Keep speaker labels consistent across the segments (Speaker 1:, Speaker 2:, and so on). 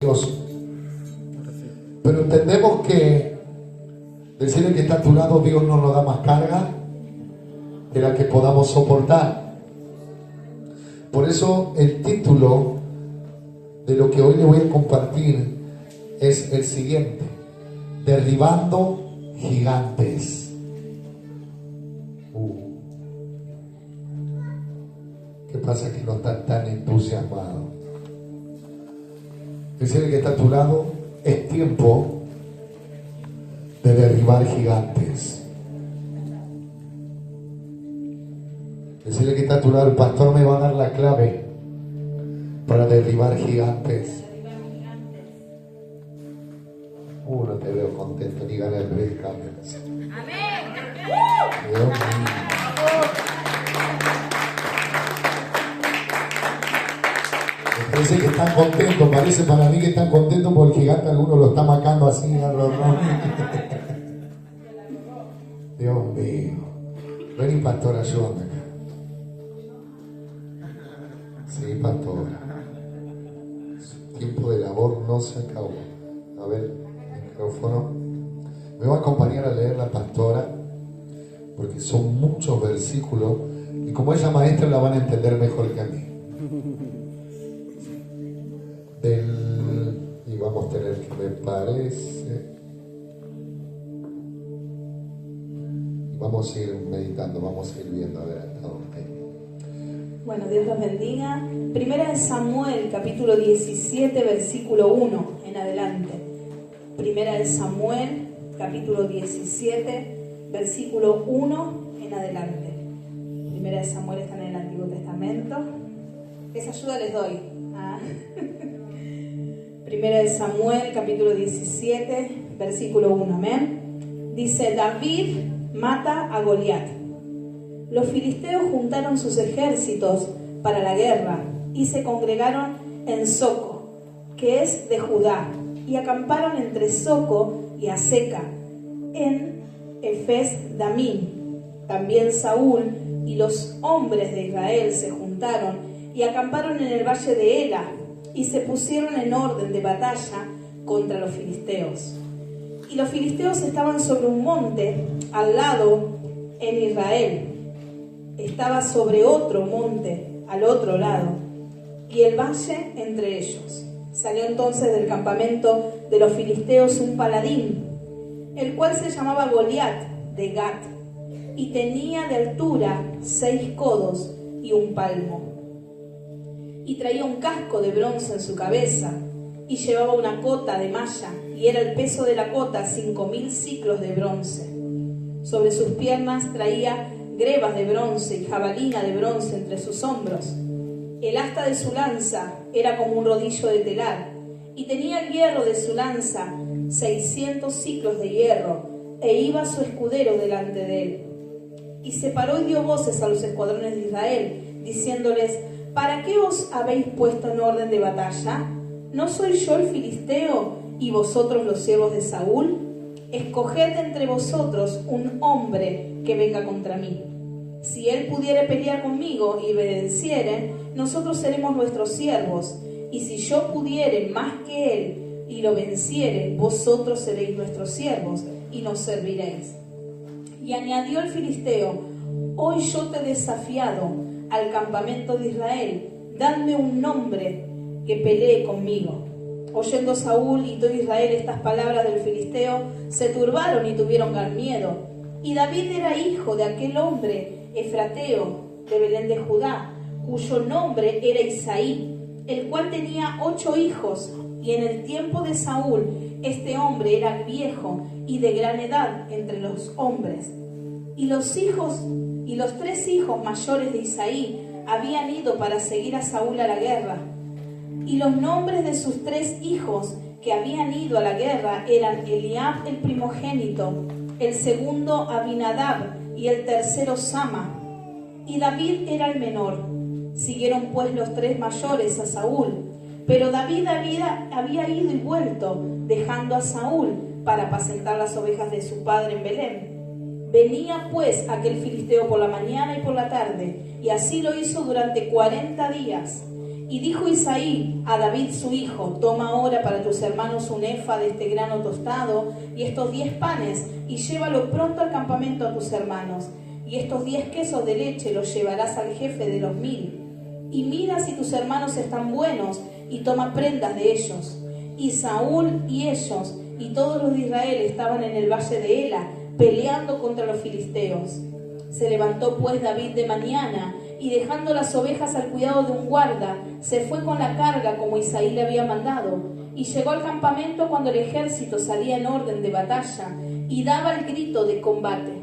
Speaker 1: Dios. Pero entendemos que decirle que está a tu lado, Dios no nos da más carga de la que podamos soportar. Por eso el título de lo que hoy le voy a compartir es el siguiente: derribando gigantes. ¿Qué pasa que no están tan entusiasmados? Decirle que está a tu lado, es tiempo de derribar gigantes. Decirle que está a tu lado, el pastor me va a dar la clave para derribar gigantes. No te veo contento, ni ganas de ver cámaras. Amén. Dios mío. Parece que están contentos, parece para mí que están contentos porque el gigante alguno lo está marcando así. Dios mío. Ven y pastora, ayúdame acá. Sí, pastora. Su tiempo de labor no se acabó. A ver, micrófono. Me va a acompañar a leer la pastora porque son muchos versículos y como ella maestra la van a entender mejor que a mí. Y vamos a tener que, me parece, y vamos a ir meditando, vamos a ir viendo a ver hasta dónde.
Speaker 2: Bueno, Dios los bendiga. Primera de Samuel, capítulo 17, versículo 1 en adelante. Primera de Samuel, capítulo 17, versículo 1 en adelante. Primera de Samuel está en el Antiguo Testamento. Esa ayuda les doy. Primera de Samuel, capítulo 17, versículo 1, amén. Dice: David mata a Goliat. Los filisteos juntaron sus ejércitos para la guerra y se congregaron en Soco, que es de Judá, y acamparon entre Soco y Aseca, en Efes Damim. También Saúl y los hombres de Israel se juntaron y acamparon en el valle de Ela, y se pusieron en orden de batalla contra los filisteos. Y los filisteos estaban sobre un monte al lado en Israel. Estaba sobre otro monte al otro lado, y el valle entre ellos. Salió entonces del campamento de los filisteos un paladín, el cual se llamaba Goliat de Gat, y tenía de altura 6 codos y un palmo. Y traía un casco de bronce en su cabeza, y llevaba una cota de malla, y era el peso de la cota 5000 siclos de bronce. Sobre sus piernas traía grebas de bronce y jabalina de bronce entre sus hombros. El asta de su lanza era como un rodillo de telar, y tenía el hierro de su lanza 600 siclos de hierro, e iba su escudero delante de él. Y se paró y dio voces a los escuadrones de Israel, diciéndoles: ¿Para qué os habéis puesto en orden de batalla? ¿No soy yo el filisteo y vosotros los siervos de Saúl? Escoged entre vosotros un hombre que venga contra mí. Si él pudiere pelear conmigo y me venciere, nosotros seremos nuestros siervos. Y si yo pudiere más que él y lo venciere, vosotros seréis nuestros siervos y nos serviréis. Y añadió el filisteo: Hoy yo te he desafiado al campamento de Israel, dadme un nombre que pelee conmigo. Oyendo Saúl y todo Israel estas palabras del filisteo, se turbaron y tuvieron gran miedo. Y David era hijo de aquel hombre efrateo de Belén de Judá, cuyo nombre era Isaí, el cual tenía 8 hijos, y en el tiempo de Saúl este hombre era viejo y de gran edad entre los hombres. Y los 3 hijos mayores de Isaí habían ido para seguir a Saúl a la guerra. Y los nombres de sus 3 hijos que habían ido a la guerra eran Eliab el primogénito, el segundo Abinadab y el tercero Sama. Y David era el menor. Siguieron pues los 3 mayores a Saúl, pero David había ido y vuelto, dejando a Saúl para apacentar las ovejas de su padre en Belén. Venía pues aquel filisteo por la mañana y por la tarde, y así lo hizo durante 40 días. Y dijo Isaí a David su hijo: toma ahora para tus hermanos un efa de este grano tostado y estos 10 panes, y llévalo pronto al campamento a tus hermanos. Y estos 10 quesos de leche los llevarás al jefe de los 1000. Y mira si tus hermanos están buenos, y toma prendas de ellos. Y Saúl y ellos y todos los de Israel estaban en el valle de Ela, peleando contra los filisteos. Se levantó pues David de mañana, y dejando las ovejas al cuidado de un guarda, se fue con la carga como Isaí le había mandado. Y llegó al campamento cuando el ejército salía en orden de batalla, y daba el grito de combate.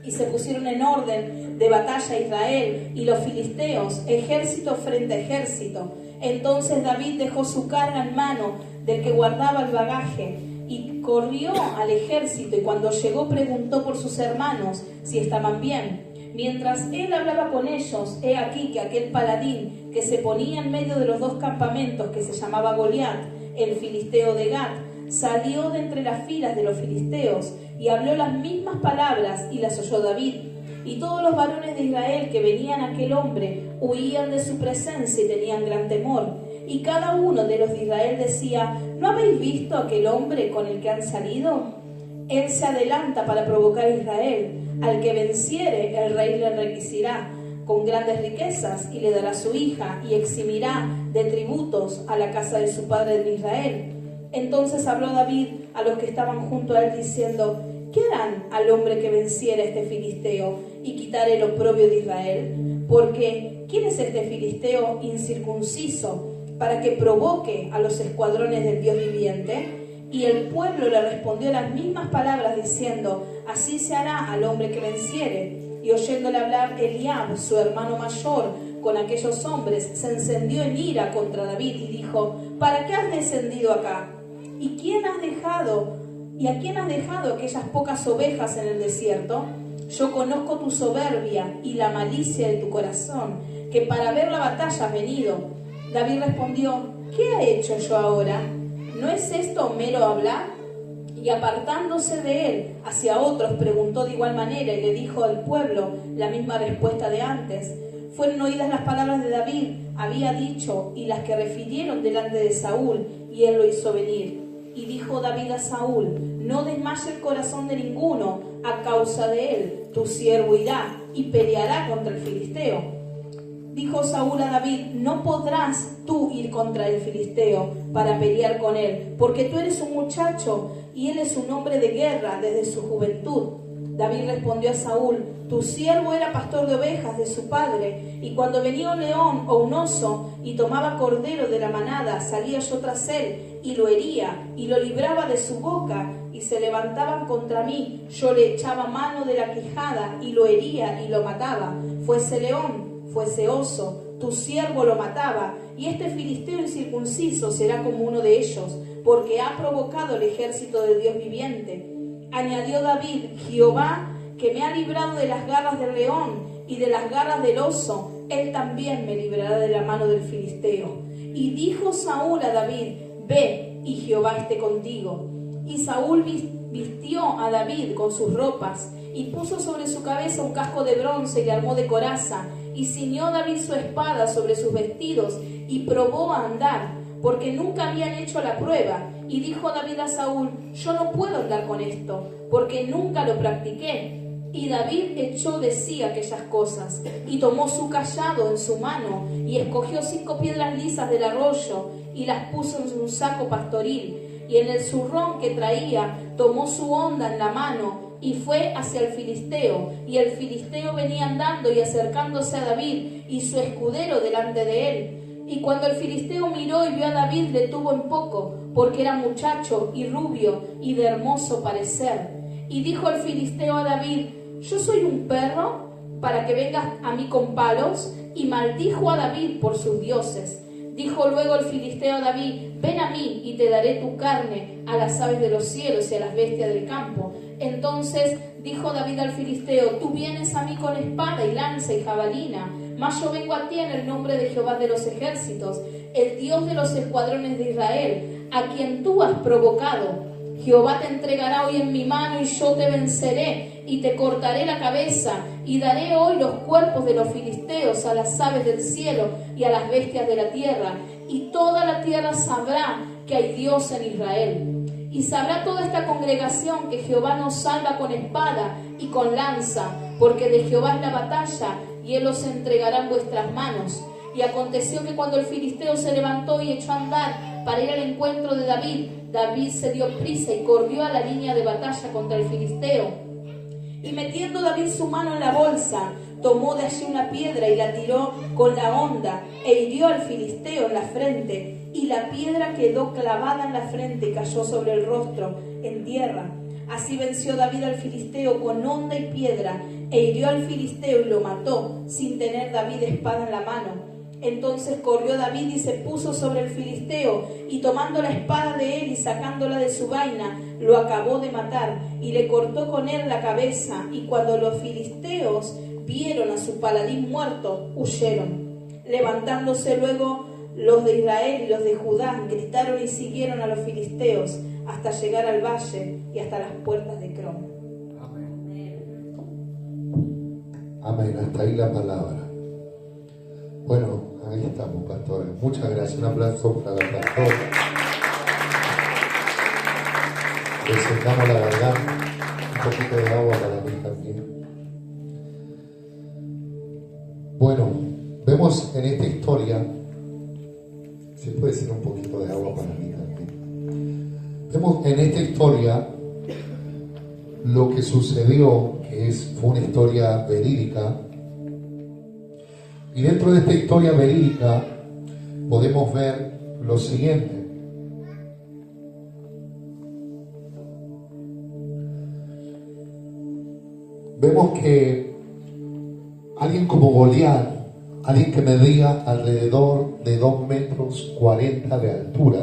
Speaker 2: Y se pusieron en orden de batalla Israel y los filisteos, ejército frente a ejército. Entonces David dejó su carga en mano del que guardaba el bagaje, y corrió al ejército, y cuando llegó preguntó por sus hermanos si estaban bien. Mientras él hablaba con ellos, he aquí que aquel paladín que se ponía en medio de los 2 campamentos, que se llamaba Goliat, el filisteo de Gat, salió de entre las filas de los filisteos y habló las mismas palabras, y las oyó David. Y todos los varones de Israel que venían a aquel hombre huían de su presencia y tenían gran temor. Y cada uno de los de Israel decía: ¿no habéis visto aquel hombre con el que han salido? Él se adelanta para provocar a Israel. Al que venciere, el rey le enriquecerá con grandes riquezas, y le dará su hija, y eximirá de tributos a la casa de su padre de Israel. Entonces habló David a los que estaban junto a él, diciendo: ¿qué harán al hombre que venciera a este filisteo y quitare el oprobio de Israel? Porque ¿quién es este filisteo incircunciso para que provoque a los escuadrones del Dios viviente? Y el pueblo le respondió las mismas palabras, diciendo: así se hará al hombre que venciere. Y oyéndole hablar Eliab, su hermano mayor, con aquellos hombres, se encendió en ira contra David y dijo: ¿para qué has descendido acá? ¿Y a quién has dejado aquellas pocas ovejas en el desierto? Yo conozco tu soberbia y la malicia de tu corazón, que para ver la batalla has venido. David respondió: ¿qué he hecho yo ahora? ¿No es esto mero hablar? Y apartándose de él hacia otros, preguntó de igual manera, y le dijo al pueblo la misma respuesta de antes. Fueron oídas las palabras de David, había dicho, y las que refirieron delante de Saúl, y él lo hizo venir. Y dijo David a Saúl: no desmaye el corazón de ninguno a causa de él, tu siervo irá y peleará contra el filisteo. Dijo Saúl a David: no podrás tú ir contra el filisteo para pelear con él, porque tú eres un muchacho y él es un hombre de guerra desde su juventud. David respondió a Saúl: tu siervo era pastor de ovejas de su padre, y cuando venía un león o un oso y tomaba cordero de la manada, salía yo tras él y lo hería y lo libraba de su boca, y se levantaban contra mí, yo le echaba mano de la quijada y lo hería y lo mataba. Fuese león, fuese oso, tu siervo lo mataba, y este filisteo incircunciso será como uno de ellos, porque ha provocado el ejército del Dios viviente. Añadió David: Jehová, que me ha librado de las garras del león y de las garras del oso, él también me librará de la mano del filisteo. Y dijo Saúl a David: ve, y Jehová esté contigo. Y Saúl vistió a David con sus ropas, y puso sobre su cabeza un casco de bronce y le armó de coraza, y ciñó David su espada sobre sus vestidos, y probó a andar, porque nunca habían hecho la prueba. Y dijo David a Saúl: yo no puedo andar con esto, porque nunca lo practiqué. Y David echó de sí aquellas cosas, y tomó su cayado en su mano, y escogió 5 piedras lisas del arroyo, y las puso en un saco pastoril, y en el zurrón que traía tomó su honda en la mano, y fue hacia el filisteo. Y el filisteo venía andando y acercándose a David, y su escudero delante de él. Y cuando el filisteo miró y vio a David, le tuvo en poco, porque era muchacho y rubio y de hermoso parecer. Y dijo el filisteo a David: ¿yo soy un perro para que vengas a mí con palos? Y maldijo a David por sus dioses. Dijo luego el filisteo a David: ven a mí y te daré tu carne a las aves de los cielos y a las bestias del campo. Entonces dijo David al filisteo: tú vienes a mí con espada y lanza y jabalina, mas yo vengo a ti en el nombre de Jehová de los ejércitos, el Dios de los escuadrones de Israel, a quien tú has provocado. Jehová te entregará hoy en mi mano y yo te venceré y te cortaré la cabeza y daré hoy los cuerpos de los filisteos a las aves del cielo y a las bestias de la tierra, y toda la tierra sabrá que hay Dios en Israel. Y sabrá toda esta congregación que Jehová nos salva con espada y con lanza, porque de Jehová es la batalla y él os entregará en vuestras manos. Y aconteció que cuando el filisteo se levantó y echó a andar para ir al encuentro de David, David se dio prisa y corrió a la línea de batalla contra el filisteo. Y metiendo David su mano en la bolsa, tomó de allí una piedra y la tiró con la honda e hirió al filisteo en la frente, y la piedra quedó clavada en la frente y cayó sobre el rostro en tierra. Así venció David al filisteo con honda y piedra, e hirió al filisteo y lo mató, sin tener David espada en la mano. Entonces corrió David y se puso sobre el filisteo, y tomando la espada de él y sacándola de su vaina, lo acabó de matar, y le cortó con él la cabeza. Y cuando los filisteos vieron a su paladín muerto, huyeron. Levantándose luego los de Israel y los de Judá, gritaron y siguieron a los filisteos hasta llegar al valle y hasta las puertas de Crom.
Speaker 1: Amén. Amén. Hasta ahí la palabra. Bueno, ahí estamos, pastora. Muchas gracias. Un aplauso para la pastora. Le secamos la garganta. Un poquito de agua para mí también. Bueno, vemos en esta historia, si puede ser un poquito de agua para mí también. Vemos en esta historia lo que sucedió, que fue una historia verídica. Y dentro de esta historia verídica podemos ver lo siguiente. Vemos que alguien como Goliat, alguien que medía alrededor de 2,40 metros de altura,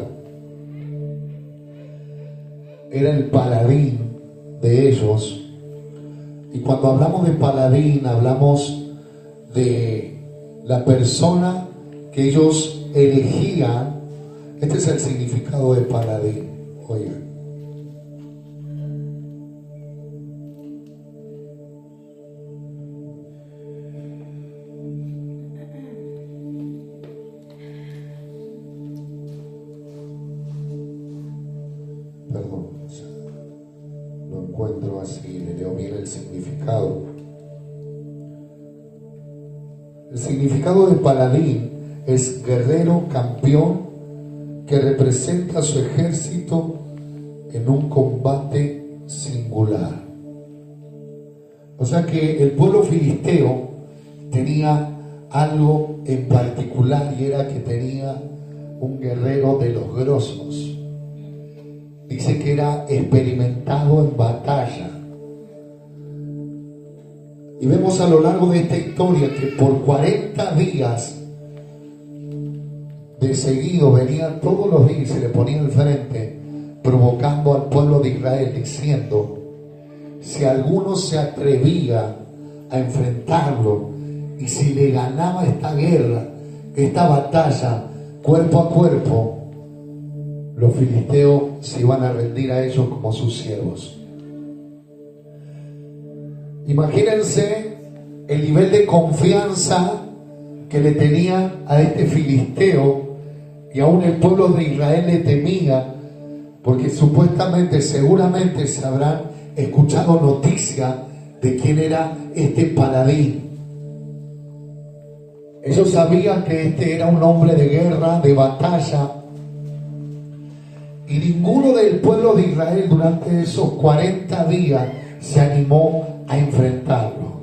Speaker 1: era el paladín de ellos. Y cuando hablamos de paladín, hablamos de la persona que ellos elegían. Este es el significado de paladín. Oigan. Perdón, lo encuentro así, le leo bien el significado. El significado de paladín es guerrero campeón que representa a su ejército en un combate singular. O sea que el pueblo filisteo tenía algo en particular, y era que tenía un guerrero de los grosos. Dice que era experimentado en batalla. Y vemos a lo largo de esta historia que por 40 días de seguido venía todos los días y se le ponía al frente, provocando al pueblo de Israel, diciendo: si alguno se atrevía a enfrentarlo y si le ganaba esta guerra, esta batalla, cuerpo a cuerpo, los filisteos se iban a rendir a ellos como sus siervos. Imagínense el nivel de confianza que le tenían a este filisteo, y aún el pueblo de Israel le temía, porque supuestamente, seguramente se habrán escuchado noticia de quién era este paladín. Ellos sabían que este era un hombre de guerra, de batalla, y ninguno del pueblo de Israel durante esos 40 días se animó a enfrentarlo.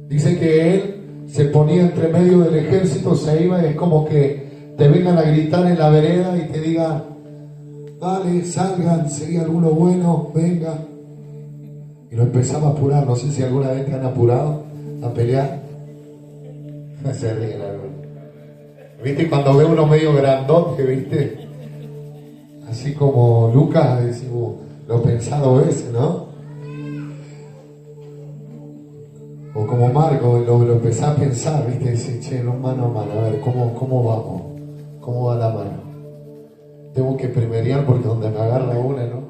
Speaker 1: Dice que él se ponía entre medio del ejército, se iba, y es como que te vengan a gritar en la vereda y te digan: dale, salgan, si hay alguno bueno, venga. Y lo empezaba a apurar. No sé si alguna vez te han apurado a pelear. Se ríen algunos. ¿Viste? Cuando ve uno medio grandote, ¿viste? Así como Lucas, decimos, lo pensado ese, ¿no? O como Marco, lo empecé a pensar, ¿viste? Dice: che, no, mano a mano, a ver, ¿cómo vamos? ¿Cómo va la mano? tengo que primerear porque donde me agarra una, ¿no?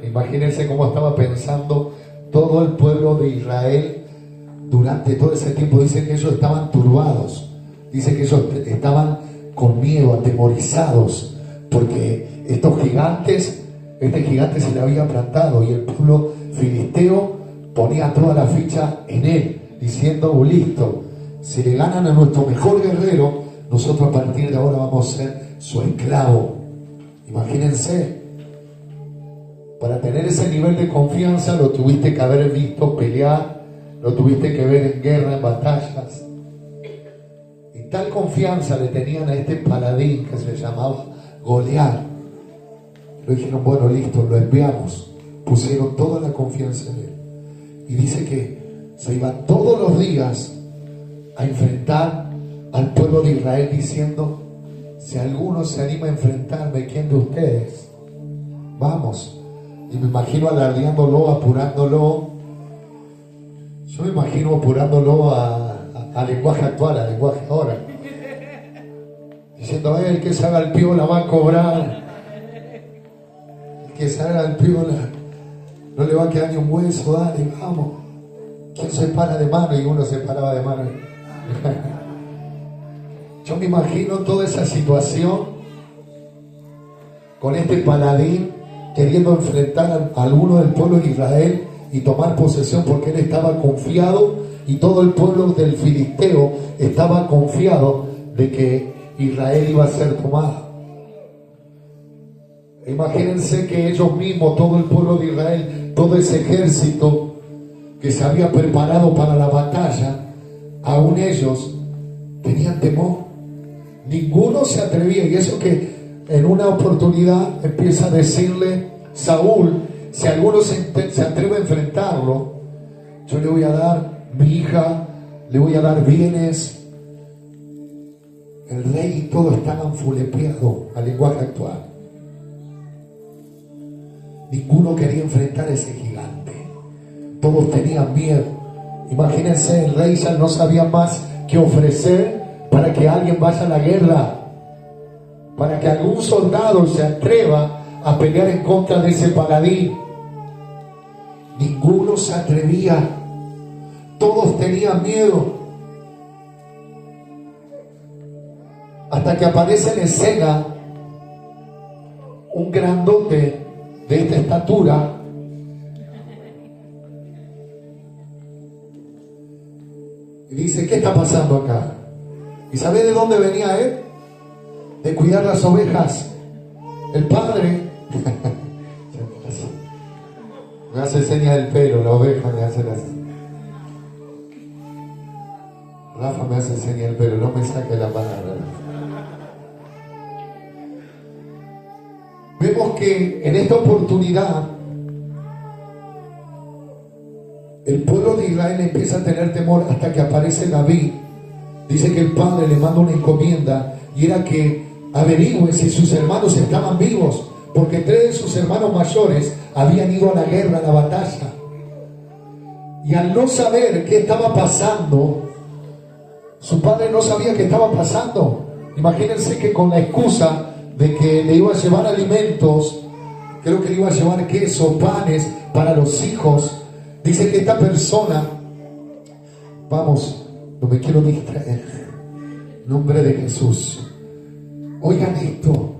Speaker 1: Imagínense cómo estaba pensando todo el pueblo de Israel durante todo ese tiempo. Dice que ellos estaban turbados, dice que ellos estaban con miedo, atemorizados, porque estos gigantes, este gigante se le había plantado y el pueblo filisteo ponía toda la ficha en él, diciendo: listo, si le ganan a nuestro mejor guerrero, nosotros a partir de ahora vamos a ser su esclavo. Imagínense, para tener ese nivel de confianza lo tuviste que haber visto pelear, lo tuviste que ver en guerra, en batallas. Y tal confianza le tenían a este paladín que se llamaba Goliat. Lo dijeron: bueno, listo, lo enviamos. Pusieron toda la confianza en él. Y dice que se iban todos los días a enfrentar al pueblo de Israel, diciendo: si alguno se anima a enfrentarme, ¿quién de ustedes? Vamos. Y me imagino alardeándolo, apurándolo. Yo me imagino apurándolo a lenguaje actual, a lenguaje ahora. Diciendo: el que se haga el piola va a cobrar. El que se haga el piola no le va a quedar ni un hueso, dale, vamos. ¿Quién se para de mano? Y uno se paraba de mano. Yo me imagino toda esa situación con este paladín queriendo enfrentar a alguno del pueblo de Israel y tomar posesión, porque él estaba confiado y todo el pueblo del filisteo estaba confiado de que Israel iba a ser tomada. Imagínense que ellos mismos, todo el pueblo de Israel, todo ese ejército que se había preparado para la batalla, aún ellos tenían temor. Ninguno se atrevía, y eso que en una oportunidad empieza a decirle Saúl: si alguno se atreve a enfrentarlo, yo le voy a dar mi hija, le voy a dar bienes. El rey y todo estaban fulepeados al lenguaje actual. Ninguno quería enfrentar a ese gigante. Todos tenían miedo. Imagínense, el rey ya no sabía más qué ofrecer para que alguien vaya a la guerra, para que algún soldado se atreva a pelear en contra de ese paladín. Ninguno se atrevía. Todos tenían miedo. Hasta que aparece en escena un grandote de esta estatura, y dice: ¿qué está pasando acá? ¿Y sabe de dónde venía él? De cuidar las ovejas. El padre me hace señas del pelo, la oveja me hace las... Rafa me hace señas del pelo, no me saque la palabra. Vemos que en esta oportunidad el pueblo de Israel empieza a tener temor hasta que aparece David. Dice que el padre le manda una encomienda, y era que averigüe si sus hermanos estaban vivos, porque 3 de sus hermanos mayores habían ido a la guerra, a la batalla. Y al no saber qué estaba pasando, su padre no sabía qué estaba pasando. Imagínense que con la excusa de que le iba a llevar alimentos, creo que le iba a llevar queso, panes para los hijos, dice que esta persona, vamos, no me quiero distraer, en nombre de Jesús, oigan esto,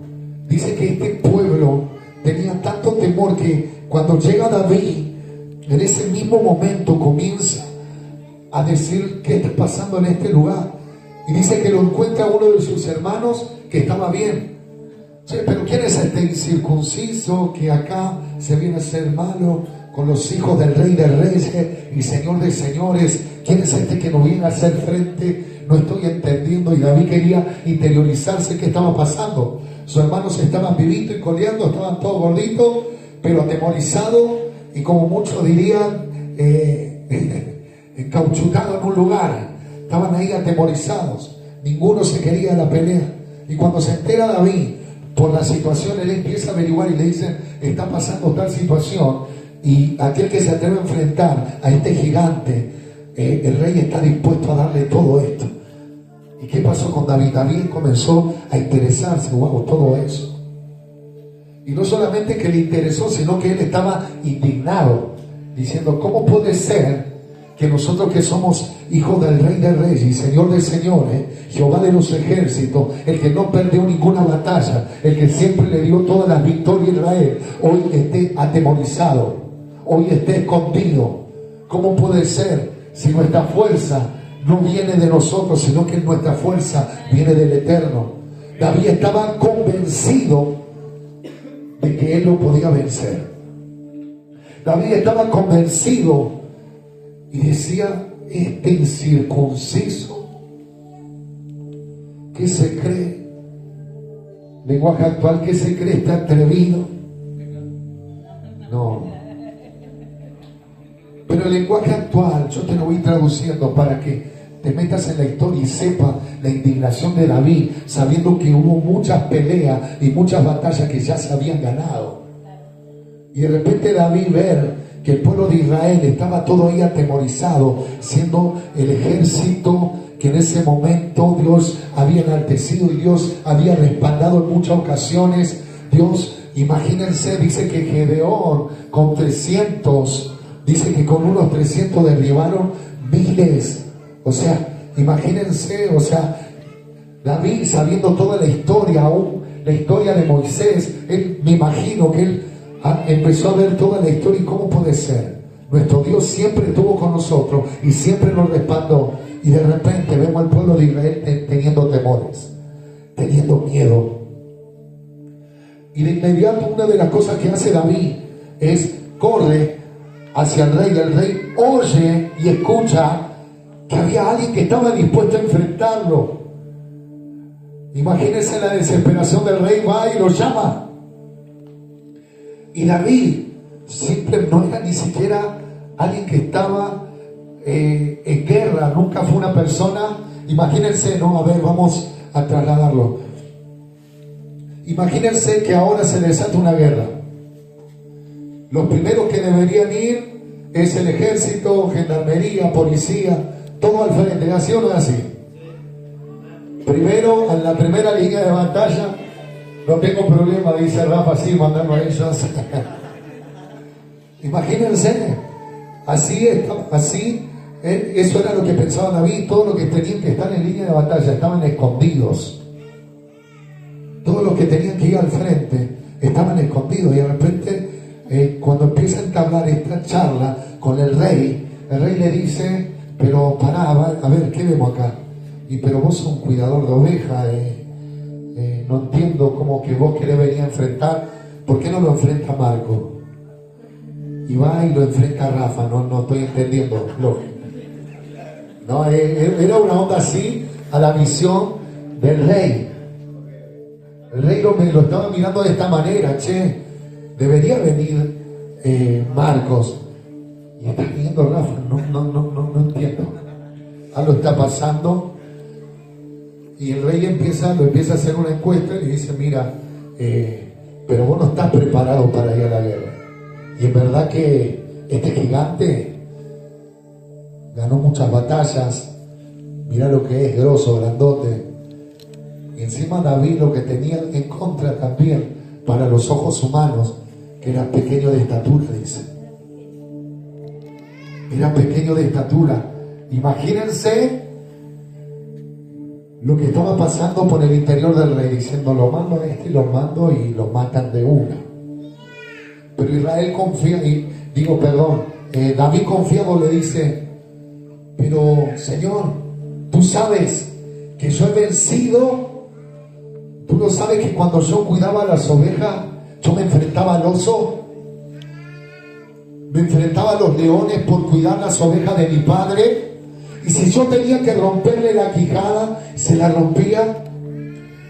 Speaker 1: dice que este pueblo tenía tanto temor que cuando llega David, en ese mismo momento comienza a decir: ¿qué está pasando en este lugar? Y dice que lo encuentra uno de sus hermanos que estaba bien. Sí, pero ¿quién es este incircunciso que acá se viene a ser malo con los hijos del Rey de Reyes y Señor de Señores? ¿Quién es este que nos viene a hacer frente? No estoy entendiendo. Y David quería interiorizarse qué estaba pasando. Sus hermanos estaban vivitos y coleando, estaban todos gorditos, pero atemorizados, y como muchos dirían, encauchutados en un lugar. Estaban ahí atemorizados. Ninguno se quería la pelea. Y cuando se entera David por la situación, él empieza a averiguar y le dicen: está pasando tal situación, y aquel que se atreve a enfrentar a este gigante, el rey está dispuesto a darle todo esto. ¿Y qué pasó con David? David comenzó a interesarse, wow, todo eso. Y no solamente que le interesó, sino que él estaba indignado, diciendo, ¿cómo puede ser que nosotros que somos hijos del Rey de Reyes y Señor de Señores, Jehová de los ejércitos, el que no perdió ninguna batalla, el que siempre le dio todas las victorias a Israel, hoy esté atemorizado, hoy esté escondido? ¿Cómo puede ser si nuestra fuerza no viene de nosotros, sino que nuestra fuerza viene del Eterno? David estaba convencido de que él lo podía vencer. David estaba convencido y decía, este incircunciso, ¿qué se cree? Lenguaje actual, ¿qué se cree? ¿Está atrevido? No. Pero el lenguaje actual, yo te lo voy traduciendo para que te metas en la historia y sepas la indignación de David, sabiendo que hubo muchas peleas y muchas batallas que ya se habían ganado. Y de repente David ver que el pueblo de Israel estaba todo ahí atemorizado, siendo el ejército que en ese momento Dios había enaltecido y Dios había respaldado en muchas ocasiones. Dios, imagínense, dice que Gedeón con 300, dice que con unos 300 derribaron miles. O sea, imagínense, o sea, David sabiendo toda la historia, aún la historia de Moisés, él, me imagino que él empezó a ver toda la historia y cómo puede ser. Nuestro Dios siempre estuvo con nosotros y siempre nos respaldó. Y de repente vemos al pueblo de Israel teniendo temores, teniendo miedo. Y de inmediato una de las cosas que hace David es corre hacia el rey. El rey oye y escucha que había alguien que estaba dispuesto a enfrentarlo. Imagínense la desesperación del rey, va y lo llama. Y David simple no era ni siquiera alguien que estaba en guerra, nunca fue una persona. Imagínense, no, a ver, vamos a trasladarlo. Imagínense que ahora se desata una guerra. Los primeros que deberían ir es el ejército, gendarmería, policía, todo al frente, ¿así o no es así? Primero, en la primera línea de batalla, no tengo problema, dice Rafa, así mandando a ellos. Imagínense, así, eso era lo que pensaba David. Todos los que tenían que estar en línea de batalla estaban escondidos. Todos los que tenían que ir al frente estaban escondidos. Y de repente, cuando empieza a entablar esta charla con el rey le dice, pero pará, a ver, ¿qué vemos acá? Y pero vos sos un cuidador de ovejas, no entiendo cómo que vos querés venir a enfrentar. ¿Por qué no lo enfrenta Marco? Y va y lo enfrenta a Rafa. No estoy entendiendo. No, era una onda así a la visión del rey. El rey lo estaba mirando de esta manera. Che, debería venir Marcos. Y está viendo Rafa. No entiendo. Algo está pasando. Y el rey lo empieza a hacer una encuesta y le dice, mira, pero vos no estás preparado para ir a la guerra. Y en verdad que este gigante ganó muchas batallas. Mira lo que es, grosso, grandote. Y encima David lo que tenía en contra también para los ojos humanos, que era pequeño de estatura, dice. Era pequeño de estatura. Imagínense lo que estaba pasando por el interior del rey, diciendo, lo mando a este, lo mando y lo matan de una. Pero Israel confía, David confiado le dice, pero Señor, tú sabes que yo he vencido. Tú no sabes que cuando yo cuidaba las ovejas, yo me enfrentaba al oso, me enfrentaba a los leones por cuidar las ovejas de mi padre. Y si yo tenía que romperle la quijada, se la rompía.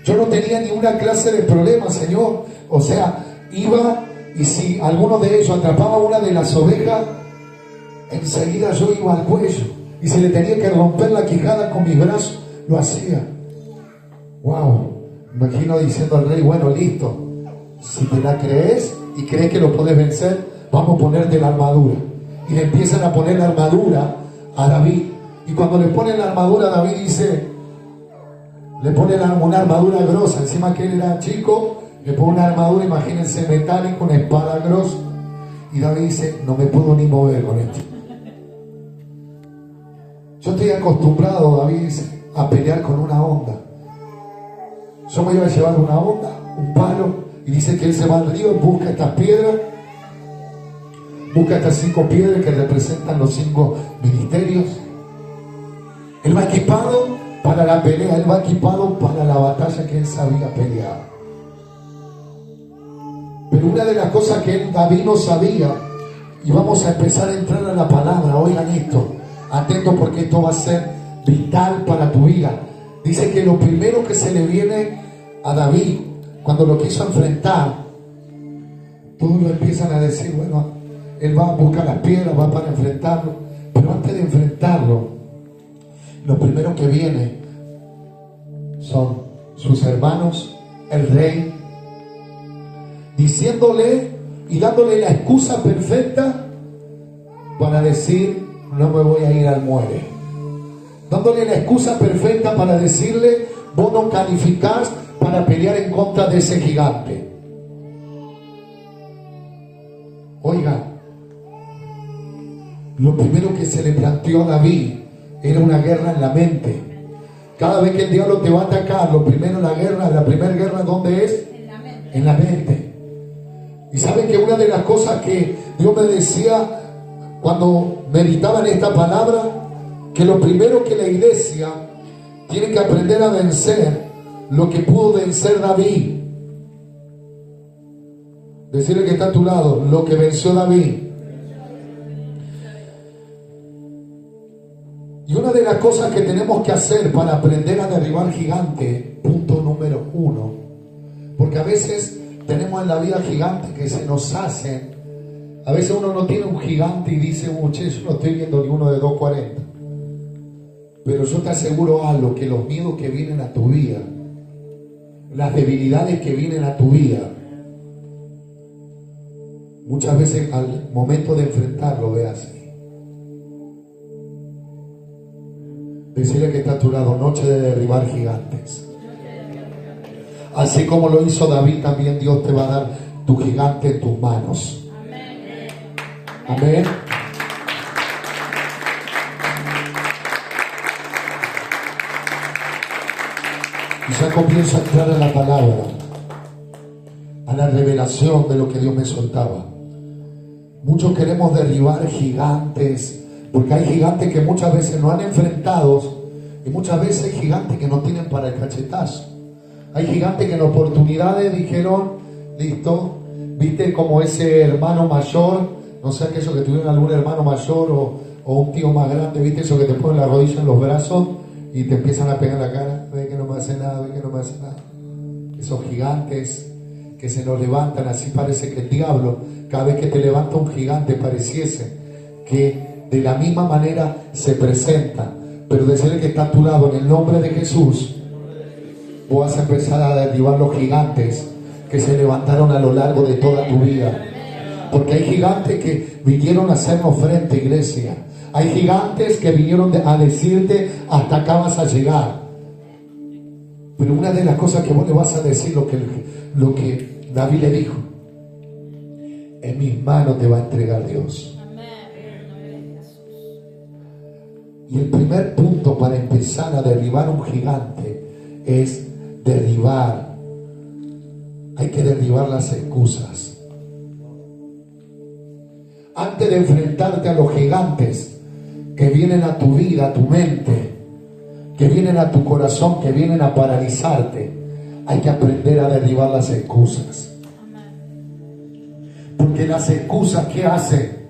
Speaker 1: Yo no tenía ni una clase de problema, Señor. O sea, iba y si alguno de ellos atrapaba una de las ovejas, enseguida yo iba al cuello. Y si le tenía que romper la quijada con mis brazos, lo hacía. Wow. Me imagino diciendo al rey, bueno, listo. Si te la crees y crees que lo podés vencer, vamos a ponerte la armadura. Y le empiezan a poner la armadura a David. Y cuando le ponen la armadura a David, dice, le ponen una armadura grosa, encima que él era chico, Le pone una armadura, imagínense, metálica, una espada grosa. Y David dice, no me puedo ni mover con esto. Yo estoy acostumbrado, David dice, a pelear con una onda. Yo me iba a llevar una onda, un palo, y dice que él se va al río, busca estas piedras, busca estas 5 piedras que representan los 5 ministerios. Él va equipado para la pelea, él va equipado para la batalla que él sabía pelear. Pero una de las cosas que David no sabía, y vamos a empezar a entrar a la palabra, oigan esto, atentos porque esto va a ser vital para tu vida. Dice que lo primero que se le viene a David, cuando lo quiso enfrentar, todos lo empiezan a decir, bueno, él va a buscar las piedras, va para enfrentarlo, pero antes de enfrentarlo, lo primero que viene son sus hermanos, el rey, diciéndole y dándole la excusa perfecta para decir, no me voy a ir al muere. Dándole la excusa perfecta para decirle, vos no calificás para pelear en contra de ese gigante. Oiga, lo primero que se le planteó a David era una guerra en la mente. Cada vez que el diablo te va a atacar, lo primero la primera guerra, ¿dónde es? En la mente. Y saben que una de las cosas que Dios me decía cuando meditaba en esta palabra, que lo primero que la iglesia tiene que aprender a vencer, lo que pudo vencer David. Decirle que está a tu lado, lo que venció David. Y una de las cosas que tenemos que hacer para aprender a derribar gigantes, punto número 1, porque a veces tenemos en la vida gigantes que se nos hacen. A veces uno no tiene un gigante y dice, che, yo no estoy viendo ni uno de 240. Pero yo te aseguro algo, que los miedos que vienen a tu vida, las debilidades que vienen a tu vida, muchas veces al momento de enfrentarlo, ve así. Decirle que está a tu lado, noche de derribar gigantes. Así como lo hizo David, también Dios te va a dar tu gigante en tus manos. Amén. Y ya comienzo a entrar a la palabra, a la revelación de lo que Dios me soltaba. Muchos queremos derribar gigantes, porque hay gigantes que muchas veces no han enfrentado, y muchas veces hay gigantes que no tienen para el cachetazo. Hay gigantes que en oportunidades dijeron, listo, viste como ese hermano mayor, no sé aquellos que tuvieron algún hermano mayor o un tío más grande, viste eso que te ponen la rodilla en los brazos y te empiezan a pegar la cara, ve que no me hace nada, ve que no me hace nada. Esos gigantes que se nos levantan, así parece que el diablo, cada vez que te levanta un gigante, pareciese que de la misma manera se presenta. Pero decirle que está a tu lado, en el nombre de Jesús, vos vas a empezar a derribar los gigantes que se levantaron a lo largo de toda tu vida. Porque hay gigantes que vinieron a hacernos frente, iglesia. Hay gigantes que vinieron a decirte, hasta acá vas a llegar. Pero una de las cosas que vos le vas a decir, lo que David le dijo, en mis manos te va a entregar Dios. Y el primer punto para empezar a derribar un gigante es derribar. Hay que derribar las excusas. Antes de enfrentarte a los gigantes que vienen a tu vida, a tu mente, que vienen a tu corazón, que vienen a paralizarte, hay que aprender a derribar las excusas. Porque las excusas, ¿qué hacen?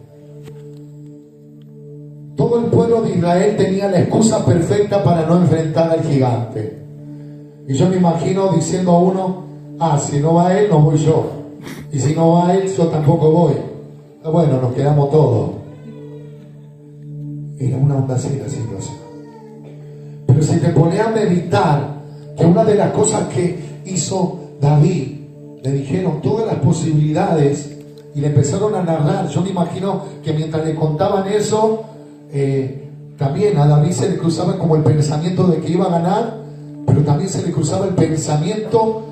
Speaker 1: Todo el pueblo de Israel tenía la excusa perfecta para no enfrentar al gigante. Y yo me imagino diciendo a uno, si no va él, no voy yo. Y si no va él, yo tampoco voy. Bueno, nos quedamos todos. Era una onda así la situación. Pero si te pones a meditar, que una de las cosas que hizo David, le dijeron todas las posibilidades y le empezaron a narrar. Yo me imagino que mientras le contaban eso, también a David se le cruzaba como el pensamiento de que iba a ganar, pero también se le cruzaba el pensamiento,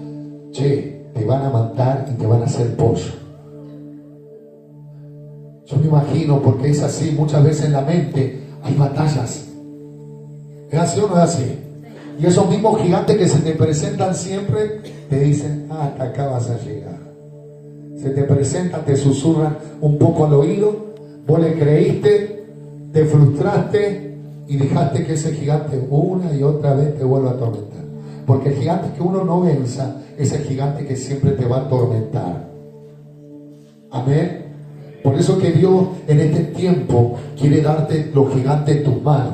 Speaker 1: che, te van a matar y te van a hacer pollo. Yo me imagino, porque es así, muchas veces en la mente hay batallas. ¿Es así o no es así? Y esos mismos gigantes que se te presentan siempre, te dicen, hasta acá vas a llegar. Se te presentan, te susurran un poco al oído, vos le creíste, te frustraste y dejaste que ese gigante una y otra vez te vuelva a atormentar. Porque el gigante que uno no venza es el gigante que siempre te va a atormentar. Amén. Por eso que Dios en este tiempo quiere darte los gigantes en tus manos.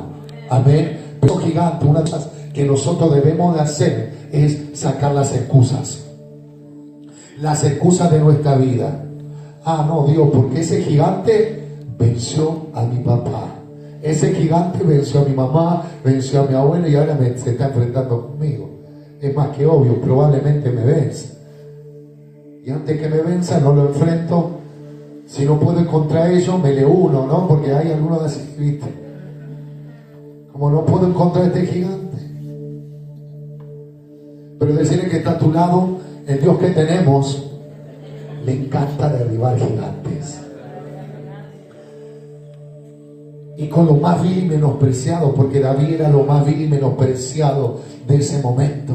Speaker 1: Amén. Pero los gigantes, una de las cosas que nosotros debemos de hacer es sacar las excusas. Las excusas de nuestra vida. Ah, no, Dios, porque ese gigante venció a mi papá. Ese gigante venció a mi mamá, venció a mi abuela y ahora se está enfrentando conmigo. Es más que obvio, probablemente me vence. Y antes que me venza, no lo enfrento. Si no puedo contra ellos, me le uno, ¿no? Porque hay algunos así, ¿viste? Como no puedo encontrar este gigante. Pero decirle que está a tu lado, el Dios que tenemos, le encanta derribar gigantes. Y con lo más vil y menospreciado, porque David era lo más vil y menospreciado de ese momento.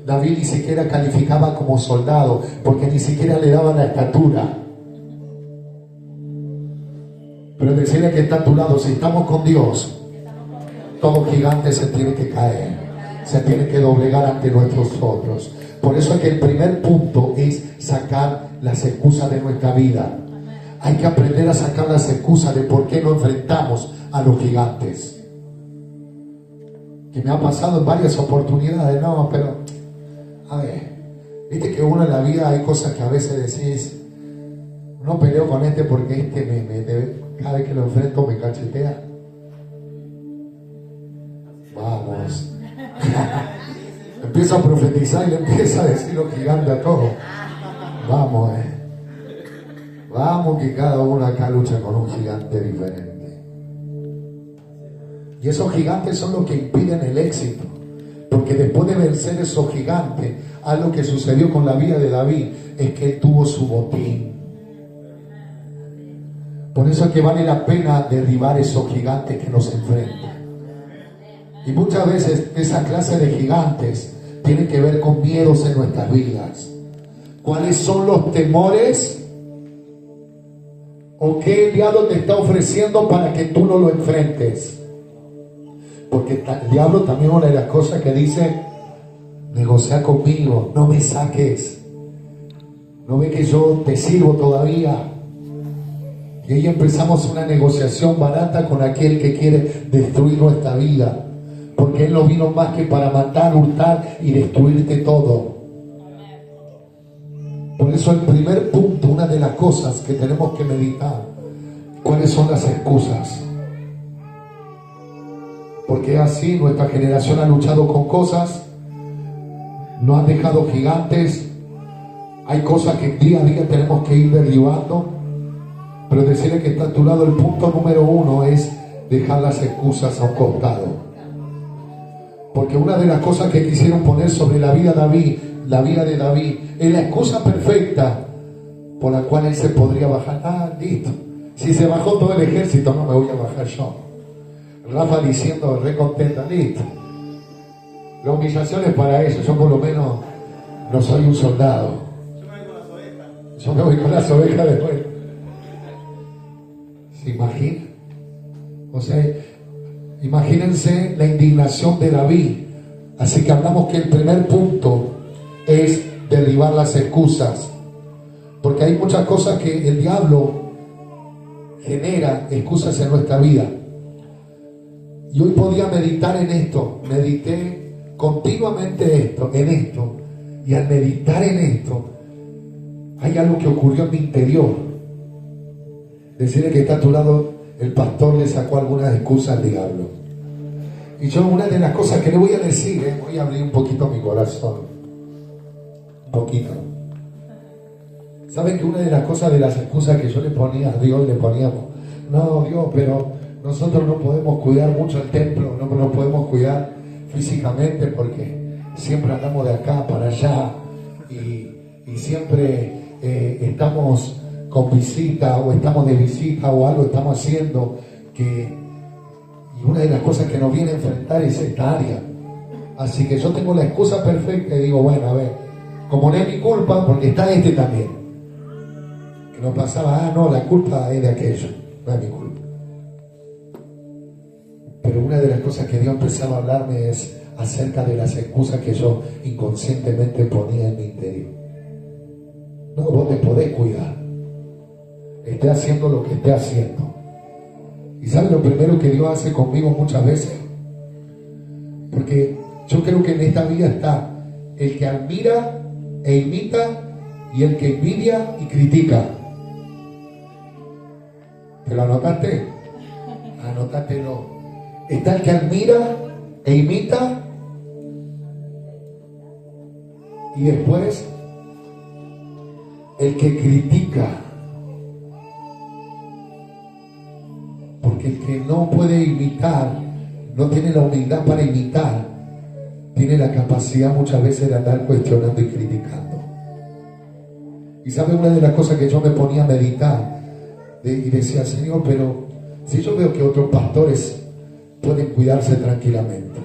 Speaker 1: David ni siquiera calificaba como soldado, porque ni siquiera le daba la estatura. Pero decirle que está a tu lado, si estamos con Dios, todo gigante se tiene que caer, se tiene que doblegar ante nuestros ojos. Por eso es que el primer punto es sacar las excusas de nuestra vida. Hay que aprender a sacar las excusas de por qué no enfrentamos a los gigantes. Que me ha pasado en varias oportunidades, no, pero a ver, viste que uno en la vida hay cosas que a veces decís, no peleo con este porque cada vez que lo enfrento me cachetea. Vamos. Empieza a profetizar y le empieza a decir lo gigante a todos. Vamos, Vamos, que cada uno acá lucha con un gigante diferente. Y esos gigantes son los que impiden el éxito. Porque después de vencer esos gigantes, algo que sucedió con la vida de David es que él tuvo su botín. Por eso es que vale la pena derribar esos gigantes que nos enfrentan. Y muchas veces esa clase de gigantes tiene que ver con miedos en nuestras vidas. ¿Cuáles son los temores o qué el diablo te está ofreciendo para que tú no lo enfrentes? Porque el diablo también, una de las cosas que dice, negocia conmigo, no me saques, no ve que yo te sirvo todavía. Y ahí empezamos una negociación barata con aquel que quiere destruir nuestra vida, porque él no vino más que para matar, hurtar y destruirte todo. Por eso el primer punto, una de las cosas que tenemos que meditar, ¿cuáles son las excusas? Porque así nuestra generación ha luchado con cosas, no han dejado gigantes, hay cosas que día a día tenemos que ir derribando. Pero decirle que está a tu lado, el punto número uno es dejar las excusas a un costado. Porque una de las cosas que quisieron poner sobre la vida de David, es la excusa perfecta por la cual él se podría bajar. Ah, listo. Si se bajó todo el ejército, no me voy a bajar yo. Rafa diciendo, re contenta, listo. La humillación es para eso. Yo por lo menos no soy un soldado. Yo me voy con las ovejas después. ¿Se imagina? O sea, imagínense la indignación de David. Así que hablamos que el primer punto es derribar las excusas. Porque hay muchas cosas que el diablo genera excusas en nuestra vida. Y hoy podía meditar en esto. Medité continuamente en esto. Y al meditar en esto, hay algo que ocurrió en mi interior. Decirle que está a tu lado, el pastor le sacó algunas excusas al diablo. Y yo, una de las cosas que le voy a decir, voy a abrir un poquito mi corazón. Un poquito. ¿Saben que una de las cosas de las excusas que yo le ponía a Dios, le poníamos, no, Dios, pero nosotros no podemos cuidar mucho el templo, no nos podemos cuidar físicamente porque siempre andamos de acá para allá y y siempre estamos con visita o estamos de visita o algo estamos haciendo y una de las cosas que nos viene a enfrentar es esta área. Así que yo tengo la excusa perfecta y digo, bueno, a ver, como no es mi culpa, porque está este también, que no pasaba, no, la culpa es de aquello, no es mi culpa. Pero una de las cosas que Dios empezaba a hablarme es acerca de las excusas que yo inconscientemente ponía en mi interior. No, vos te podés cuidar, esté haciendo lo que esté haciendo. ¿Y sabes lo primero que Dios hace conmigo muchas veces? Porque yo creo que en esta vida está el que admira e imita y el que envidia y critica. ¿Te lo anotaste? Anótatelo. Está el que admira e imita y después el que critica. Porque el que no puede imitar, no tiene la humildad para imitar, tiene la capacidad muchas veces de andar cuestionando y criticando. Y sabe, una de las cosas que yo me ponía a meditar y decía, Señor, pero si yo veo que otros pastores pueden cuidarse tranquilamente,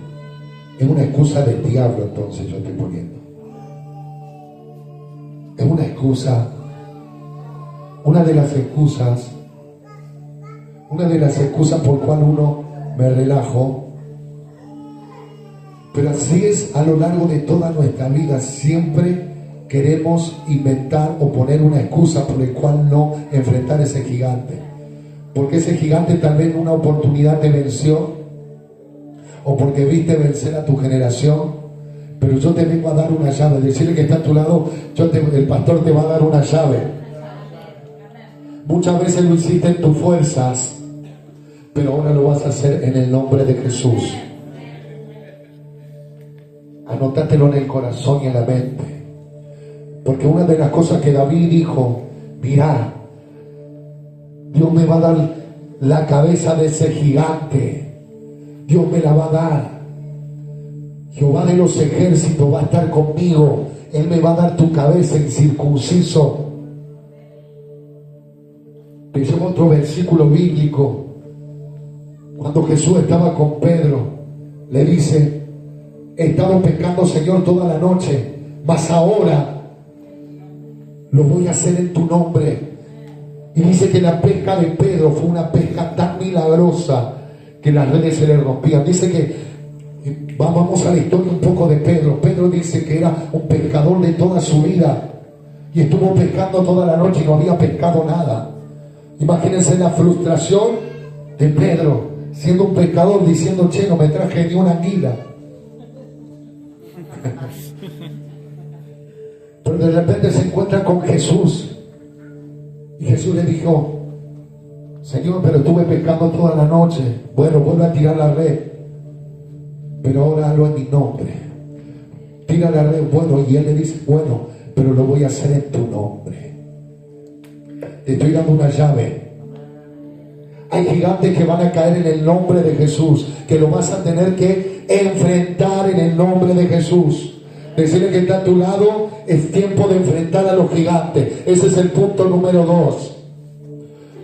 Speaker 1: es una excusa del diablo. Entonces yo estoy poniendo, es una excusa, una de las excusas por cual uno me relajo. Pero así es a lo largo de toda nuestra vida. Siempre queremos inventar o poner una excusa por el cual no enfrentar ese gigante. Porque ese gigante tal vez en una oportunidad te venció, o porque viste vencer a tu generación. Pero yo te vengo a dar una llave. Decirle que está a tu lado, el pastor te va a dar una llave. Muchas veces lo hiciste en tus fuerzas, pero ahora lo vas a hacer en el nombre de Jesús. Anótatelo en el corazón y en la mente. Porque una de las cosas que David dijo, mirá, Dios me va a dar la cabeza de ese gigante. Dios me la va a dar. Jehová de los ejércitos va a estar conmigo. Él me va a dar tu cabeza incircunciso. Pensemos otro versículo bíblico. Cuando Jesús estaba con Pedro, le dice, he estado pescando, Señor, toda la noche, mas ahora lo voy a hacer en tu nombre. Y dice que la pesca de Pedro fue una pesca tan milagrosa que las redes se le rompían. Dice que, vamos a la historia un poco de Pedro. Pedro dice que era un pescador de toda su vida y estuvo pescando toda la noche y no había pescado nada. Imagínense la frustración de Pedro, siendo un pescador, diciendo, che, no me traje ni una anguila. Pero de repente se encuentra con Jesús y Jesús le dijo, Señor, pero estuve pescando toda la noche. Bueno, vuelve a tirar la red, pero ahora hazlo en mi nombre. Tira la red. Bueno, y él le dice, bueno, pero lo voy a hacer en tu nombre. Te estoy dando una llave. Hay gigantes que van a caer en el nombre de Jesús, que lo vas a tener que enfrentar en el nombre de Jesús. Decirle que está a tu lado, es tiempo de enfrentar a los gigantes. Ese es el punto número 2.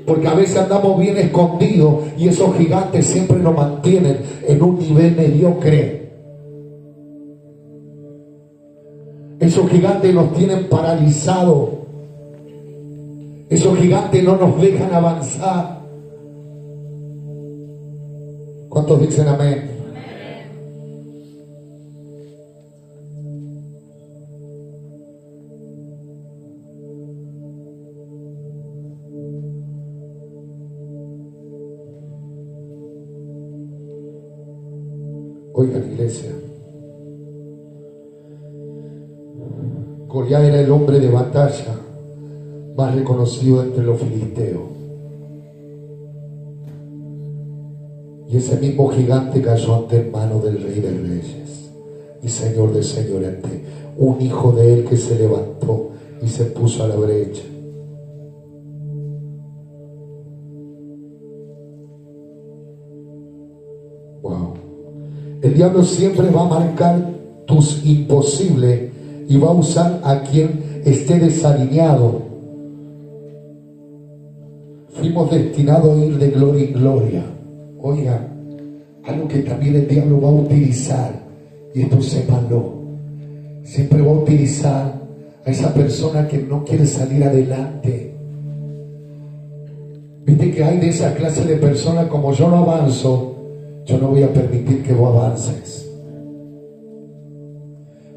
Speaker 1: Porque a veces andamos bien escondidos y esos gigantes siempre nos mantienen en un nivel mediocre. Esos gigantes nos tienen paralizados. Esos gigantes no nos dejan avanzar. ¿Cuántos dicen amén? Oigan, iglesia, Goliat era el hombre de batalla más reconocido entre los filisteos. Y ese mismo gigante cayó ante el mano del Rey de Reyes y Señor de señores, ante un hijo de él que se levantó y se puso a la brecha. Wow. El diablo siempre va a marcar tus imposibles y va a usar a quien esté desalineado. Fuimos destinados a ir de gloria en gloria. Oiga, algo que también el diablo va a utilizar, y esto sépanlo, siempre va a utilizar a esa persona que no quiere salir adelante. Viste que hay de esa clase de personas, como yo no avanzo, yo no voy a permitir que vos avances.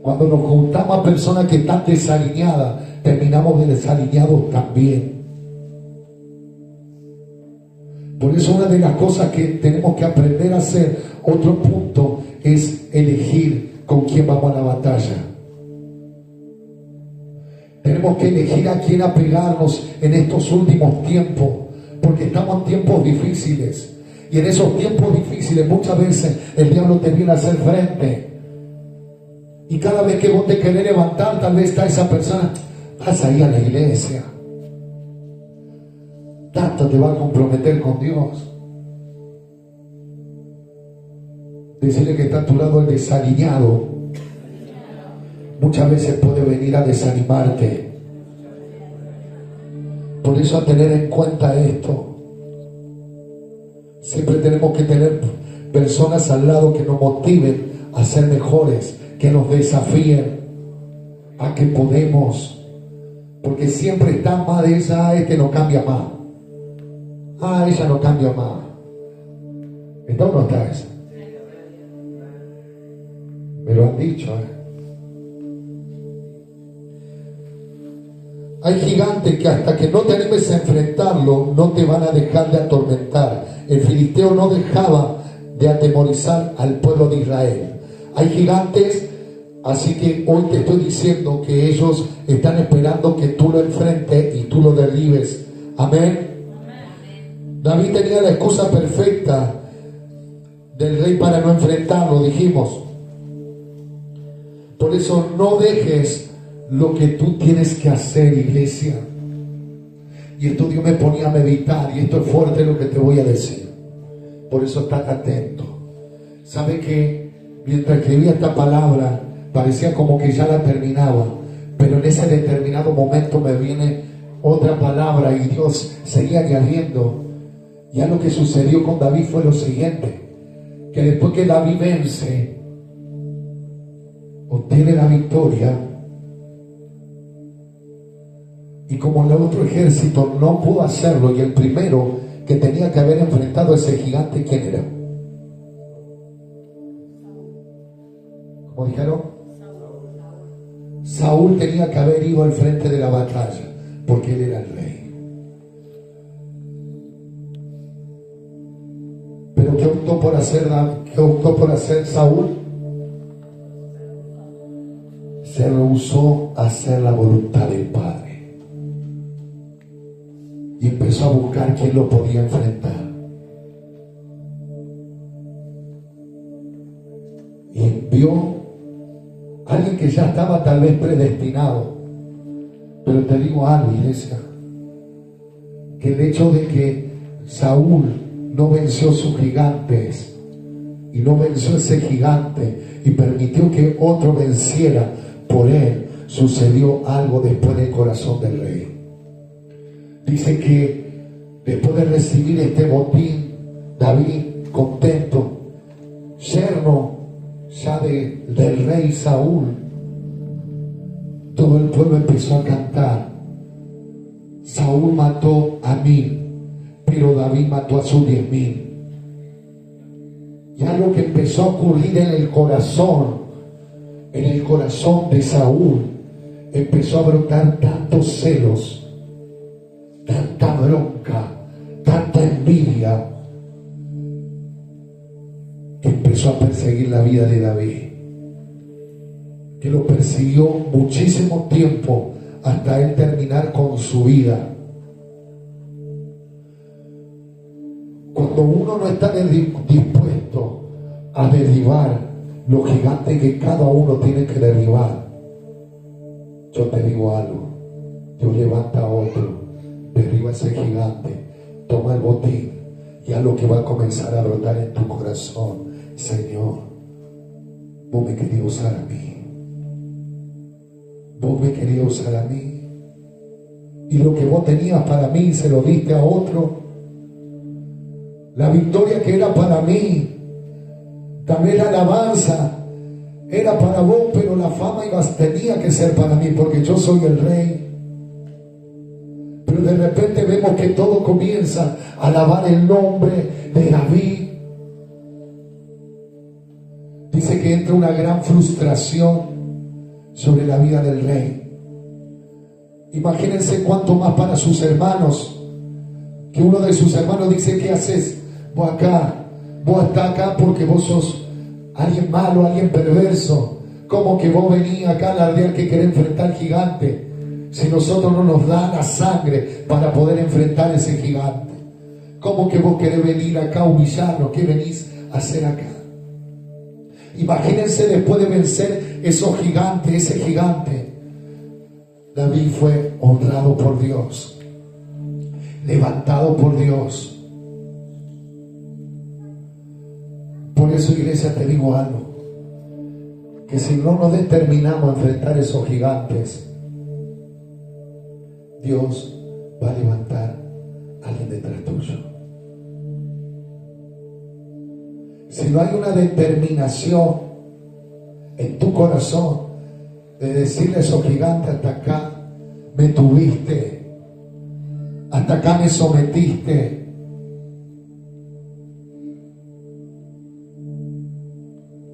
Speaker 1: Cuando nos juntamos a personas que están desalineadas, terminamos desalineados también. Por eso una de las cosas que tenemos que aprender a hacer, otro punto, es elegir con quién vamos a la batalla. Tenemos que elegir a quién apegarnos en estos últimos tiempos, porque estamos en tiempos difíciles. Y en esos tiempos difíciles muchas veces el diablo te viene a hacer frente. Y cada vez que vos te querés levantar, tal vez está esa persona, vas a ir a la iglesia. Tanto te va a comprometer con Dios. Decirle que está a tu lado el desalineado. Muchas veces puede venir a desanimarte. Por eso, a tener en cuenta esto, siempre tenemos que tener personas al lado que nos motiven a ser mejores, que nos desafíen a que podemos. Porque siempre está más de esa, este no cambia más. Ella no cambia más. ¿Está o no está esa? Me lo han dicho, Hay gigantes que hasta que no te animes a enfrentarlo, no te van a dejar de atormentar. El filisteo no dejaba de atemorizar al pueblo de Israel. Hay gigantes, así que hoy te estoy diciendo que ellos están esperando que tú lo enfrentes y tú lo derribes. Amén. David tenía la excusa perfecta del rey para no enfrentarlo, dijimos. Por eso no dejes lo que tú tienes que hacer, iglesia. Y esto Dios me ponía a meditar, y esto es fuerte lo que te voy a decir. Por eso estás atento. ¿Sabe que mientras escribía esta palabra parecía como que ya la terminaba? Pero en ese determinado momento me viene otra palabra y Dios seguía añadiendo. Ya lo que sucedió con David fue lo siguiente, que después que David vence, obtiene la victoria, y como el otro ejército no pudo hacerlo, y el primero que tenía que haber enfrentado a ese gigante, ¿quién era? ¿Cómo dijeron? Saúl tenía que haber ido al frente de la batalla, porque él era el rey. Pero ¿qué optó por hacer Saúl? Se rehusó a hacer la voluntad del Padre y empezó a buscar quién lo podía enfrentar. Y envió a alguien que ya estaba tal vez predestinado. Pero te digo algo, iglesia, que el hecho de que Saúl no venció sus gigantes y no venció ese gigante y permitió que otro venciera por él, sucedió algo después del corazón del rey. Dice que después de recibir este botín, David, contento, yerno ya del rey Saúl, todo el pueblo empezó a cantar. Saúl mató a 1000, pero David mató a sus 10,000. Ya lo que empezó a ocurrir en el corazón de Saúl, empezó a brotar tantos celos, tanta bronca, tanta envidia, que empezó a perseguir la vida de David, que lo persiguió muchísimo tiempo hasta él terminar con su vida. Cuando uno no está dispuesto a derribar los gigantes que cada uno tiene que derribar, yo te digo algo: Dios levanta a otro, derriba ese gigante, toma el botín, y a lo que va a comenzar a brotar en tu corazón: Señor, vos me querías usar a mí, vos me querías usar a mí. Y lo que vos tenías para mí se lo diste a otro. La victoria que era para mí, también la alabanza era para vos, pero la fama tenía que ser para mí, porque yo soy el rey. Pero de repente vemos que todo comienza a alabar el nombre de David. Dice que entra una gran frustración sobre la vida del rey. Imagínense cuánto más para sus hermanos, que uno de sus hermanos dice: ¿qué haces vos acá? Vos estás acá porque vos sos alguien malo, alguien perverso. ¿Cómo que vos venís acá a alardear que querés enfrentar al gigante? Si nosotros no nos da la sangre para poder enfrentar ese gigante. ¿Cómo que vos querés venir acá a humillarnos? ¿Qué venís a hacer acá? Imagínense, después de vencer esos gigantes, ese gigante, David fue honrado por Dios, levantado por Dios. Por eso, iglesia, te digo algo, que si no nos determinamos a enfrentar esos gigantes, Dios va a levantar a alguien detrás tuyo. Si no hay una determinación en tu corazón de decirle a esos gigantes: hasta acá me tuviste, hasta acá me sometiste.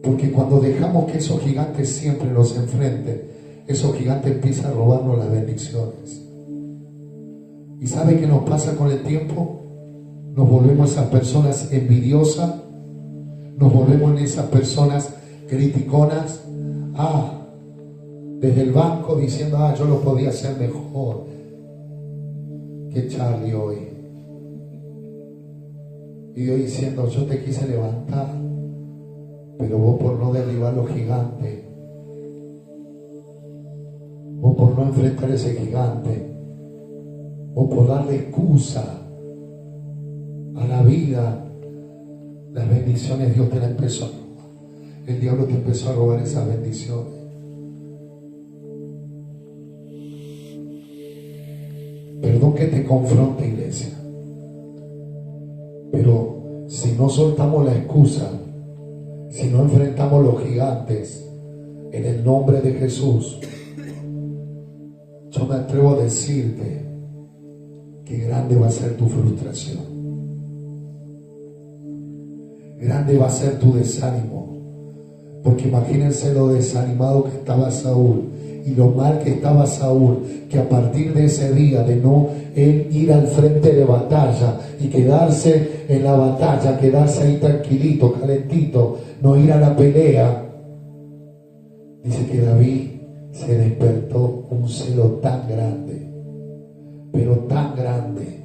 Speaker 1: Porque cuando dejamos que esos gigantes siempre nos enfrenten, esos gigantes empiezan a robarnos las bendiciones. ¿Y sabe qué nos pasa con el tiempo? Nos volvemos esas personas envidiosas, nos volvemos en esas personas criticonas. Desde el banco diciendo: yo lo podía hacer mejor que Charlie hoy. Y hoy diciendo: yo te quise levantar, pero vos por no derribar los gigantes, vos por no enfrentar ese gigante, vos por darle excusa a la vida, las bendiciones Dios te las empezó a robar. El diablo te empezó a robar esas bendiciones. Perdón que te confronte, iglesia, pero si no soltamos la excusa, si no enfrentamos los gigantes en el nombre de Jesús, yo me atrevo a decirte que grande va a ser tu frustración, grande va a ser tu desánimo. Porque imagínense lo desanimado que estaba Saúl y lo mal que estaba Saúl, que a partir de ese día de no él ir al frente de batalla y quedarse en la batalla, quedarse ahí tranquilito, calentito, no ir a la pelea, dice que David se despertó un celo tan grande, pero tan grande,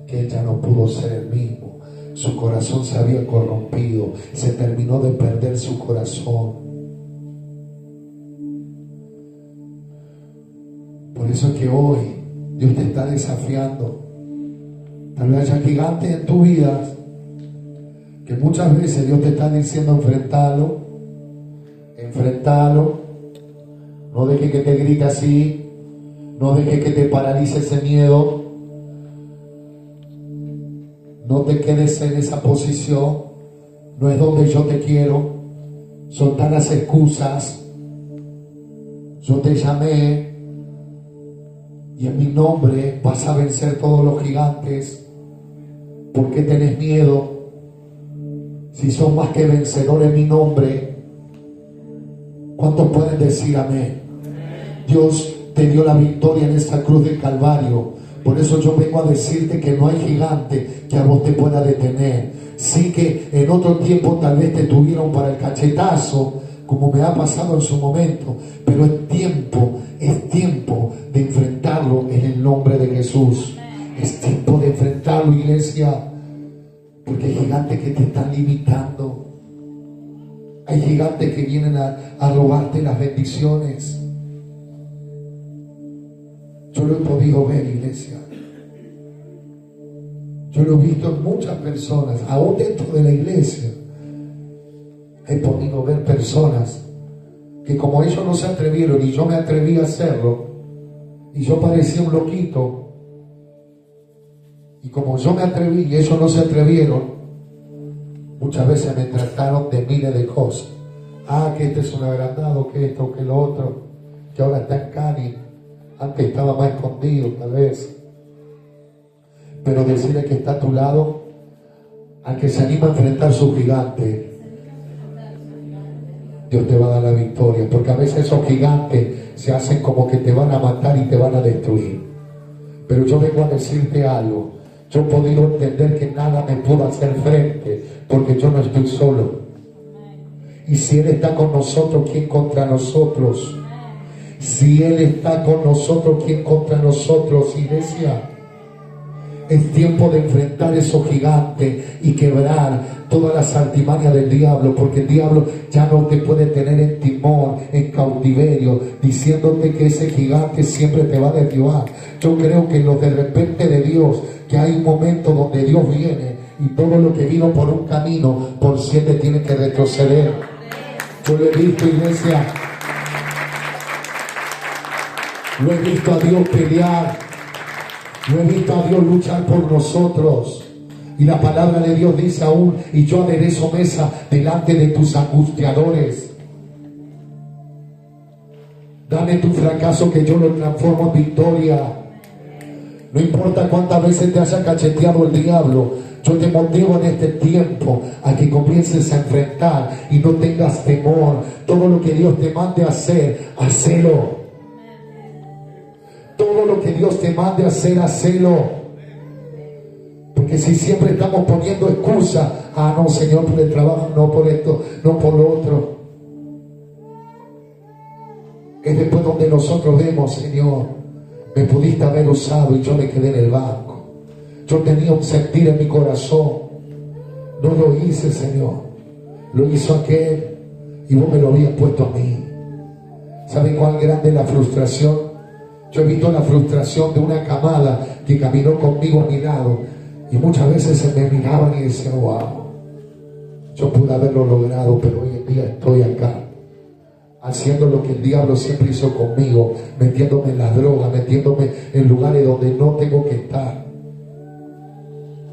Speaker 1: que él ya no pudo ser el mismo. Su corazón se había corrompido, se terminó de perder su corazón. Por eso es que hoy Dios te está desafiando. Tal vez haya gigantes en tu vida que muchas veces Dios te está diciendo: enfrentalo, enfrentalo. No deje que te grite así, no deje que te paralice ese miedo. No te quedes en esa posición, no es donde yo te quiero. Soltar las excusas. Yo te llamé y en mi nombre vas a vencer todos los gigantes. ¿Por qué tenés miedo? Si son más que vencedores en mi nombre. ¿Cuántos pueden decir amén? Dios te dio la victoria en esta cruz del Calvario. Por eso yo vengo a decirte que no hay gigante que a vos te pueda detener. Sí que en otro tiempo tal vez te tuvieron para el cachetazo, como me ha pasado en su momento, pero es tiempo de enfrentarlo en el nombre de Jesús. Es tiempo de enfrentarlo, iglesia, porque hay gigantes que te están limitando. Hay gigantes que vienen a robarte las bendiciones. Yo lo he podido ver, iglesia. Yo lo he visto en muchas personas, aún dentro de la iglesia. He podido ver personas que como ellos no se atrevieron y yo me atreví a hacerlo, y yo parecía un loquito, y como yo me atreví y ellos no se atrevieron, muchas veces me trataron de miles de cosas. Que este es un agrandado, que esto, que lo otro, que ahora está en Cani, antes estaba más escondido tal vez. Pero decirle que está a tu lado, al que se anima a enfrentar su gigante, Dios te va a dar la victoria, porque a veces esos gigantes se hacen como que te van a matar y te van a destruir. Pero yo vengo a decirte algo. Yo he podido entender que nada me pudo hacer frente, porque yo no estoy solo. Y si Él está con nosotros, ¿quién contra nosotros? Si Él está con nosotros, ¿quién contra nosotros? Iglesia, es tiempo de enfrentar esos gigantes y quebrar todas las artimañas del diablo, porque el diablo ya no te puede tener en timor, en cautiverio, diciéndote que ese gigante siempre te va a derribar. Yo creo que lo de repente de Dios, que hay un momento donde Dios viene y todo lo que vino por un camino, por 7 tiene que retroceder. Yo lo he visto, iglesia, lo he visto a Dios pelear, lo he visto a Dios luchar por nosotros. Y la palabra de Dios dice aún: y yo aderezo mesa delante de tus angustiadores. Dame tu fracaso que yo lo transformo en victoria. No importa cuántas veces te haya cacheteado el diablo, yo te motivo en este tiempo a que comiences a enfrentar y no tengas temor. Todo lo que Dios te mande a hacer, hacelo. Todo lo que Dios te mande a hacer, hacelo. Porque si siempre estamos poniendo excusas, no Señor, por el trabajo, no por esto, no por lo otro, es después donde nosotros vemos: Señor, me pudiste haber usado y yo me quedé en el banco. Yo tenía un sentir en mi corazón, no lo hice, Señor, lo hizo aquel y vos me lo habías puesto a mí. ¿Saben cuán grande es la frustración? Yo he visto la frustración de una camada que caminó conmigo a mi lado, y muchas veces se me miraban y decían: wow, yo pude haberlo logrado, pero hoy en día estoy acá haciendo lo que el diablo siempre hizo conmigo, metiéndome en las drogas, metiéndome en lugares donde no tengo que estar.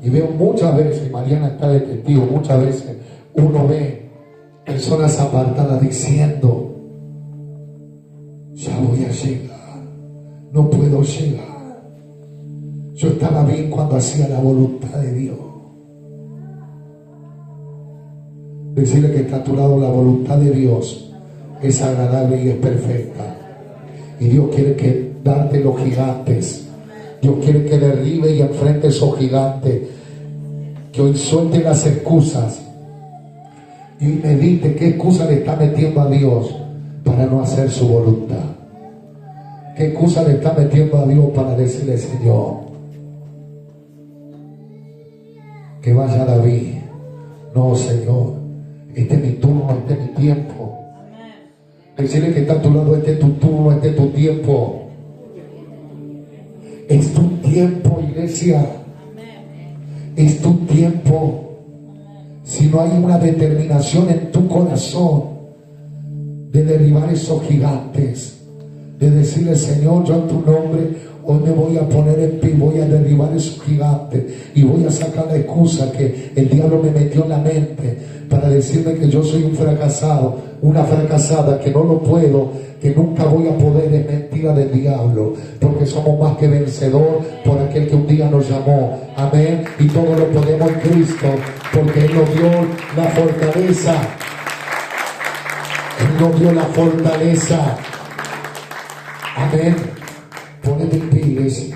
Speaker 1: Y veo muchas veces, Mariana está de testigo, muchas veces uno ve personas apartadas diciendo: ya voy a llegar, no puedo llegar. Yo estaba bien cuando hacía la voluntad de Dios. Decirle que está a tu lado: la voluntad de Dios es agradable y es perfecta. Y Dios quiere que darte los gigantes. Dios quiere que derribe y enfrente esos gigantes. Que hoy suelte las excusas y medite qué excusa le está metiendo a Dios para no hacer su voluntad. ¿Qué excusa le está metiendo a Dios para decirle: Señor, que vaya David? No, Señor, este es mi turno, este es mi tiempo. Decirle que está a tu lado: este es tu turno, este es tu tiempo. Es tu tiempo, iglesia. Es tu tiempo. Si no hay una determinación en tu corazón de derribar esos gigantes, de decirle: Señor, yo en tu nombre hoy me voy a poner en pie, voy a derribar esos gigantes y voy a sacar la excusa que el diablo me metió en la mente para decirme que yo soy un fracasado, una fracasada, que no lo puedo, que nunca voy a poder. Es mentira del diablo, porque somos más que vencedor por aquel que un día nos llamó. Amén. Y todo lo podemos en Cristo, porque Él nos dio la fortaleza. Él nos dio la fortaleza. Amén. Ponete en pie, iglesia.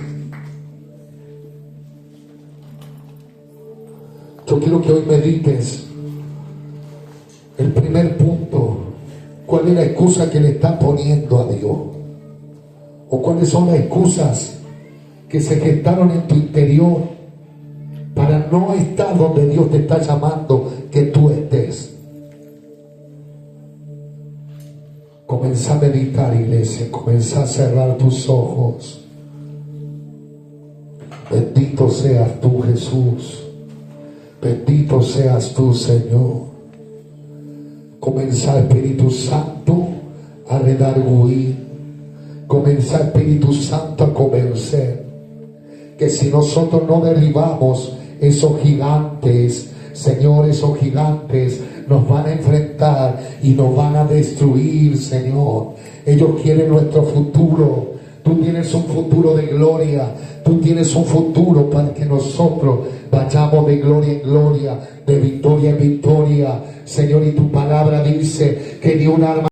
Speaker 1: Yo quiero que hoy medites el primer punto. ¿Cuál es la excusa que le estás poniendo a Dios? ¿O cuáles son las excusas que se gestaron en tu interior para no estar donde Dios te está llamando que tú estés? Comenzá a meditar, iglesia. Comenzá a cerrar tus ojos. Bendito seas tú, Jesús. Bendito seas tú, Señor. Comenzá, Espíritu Santo, a redarguir. Comienza Espíritu Santo a convencer que si nosotros no derribamos esos gigantes, Señor, esos gigantes nos van a enfrentar y nos van a destruir, Señor. Ellos quieren nuestro futuro. Tú tienes un futuro de gloria. Tú tienes un futuro para que nosotros vayamos de gloria en gloria, de victoria en victoria, Señor. Y tu palabra dice que ni un arma